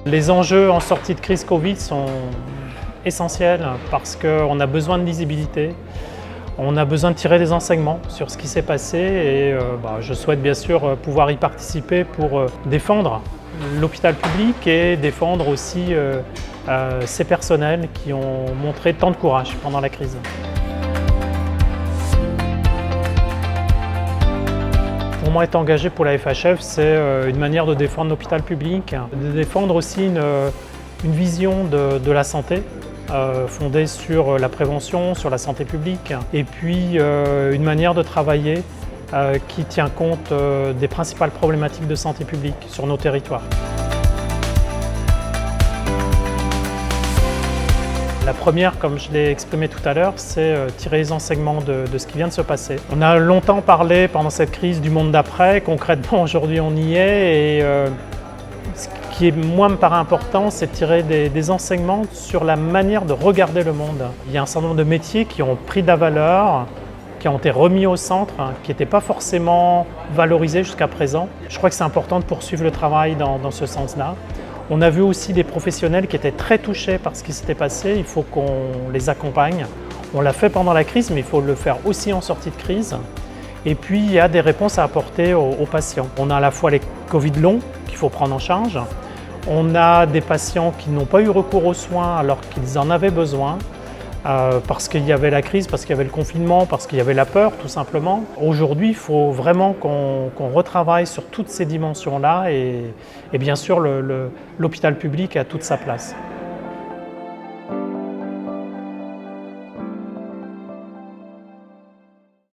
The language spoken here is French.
Les enjeux en sortie de crise Covid sont essentiels parce qu'on a besoin de lisibilité, on a besoin de tirer des enseignements sur ce qui s'est passé et je souhaite bien sûr pouvoir y participer pour défendre l'hôpital public et défendre aussi ces personnels qui ont montré tant de courage pendant la crise. Pour moi, être engagé pour la FHF, c'est une manière de défendre l'hôpital public, de défendre aussi une vision de la santé fondée sur la prévention, sur la santé publique, et puis une manière de travailler qui tient compte des principales problématiques de santé publique sur nos territoires. La première, comme je l'ai exprimé tout à l'heure, c'est tirer les enseignements de ce qui vient de se passer. On a longtemps parlé pendant cette crise du monde d'après. Concrètement, aujourd'hui, on y est. Et ce qui, moi, me paraît important, c'est de tirer des enseignements sur la manière de regarder le monde. Il y a un certain nombre de métiers qui ont pris de la valeur, qui ont été remis au centre, qui n'étaient pas forcément valorisés jusqu'à présent. Je crois que c'est important de poursuivre le travail dans ce sens-là. On a vu aussi des professionnels qui étaient très touchés par ce qui s'était passé, il faut qu'on les accompagne. On l'a fait pendant la crise, mais il faut le faire aussi en sortie de crise. Et puis, il y a des réponses à apporter aux patients. On a à la fois les Covid longs qu'il faut prendre en charge, on a des patients qui n'ont pas eu recours aux soins alors qu'ils en avaient besoin, parce qu'il y avait la crise, parce qu'il y avait le confinement, parce qu'il y avait la peur tout simplement. Aujourd'hui, il faut vraiment qu'on retravaille sur toutes ces dimensions-là et bien sûr l'hôpital public a toute sa place.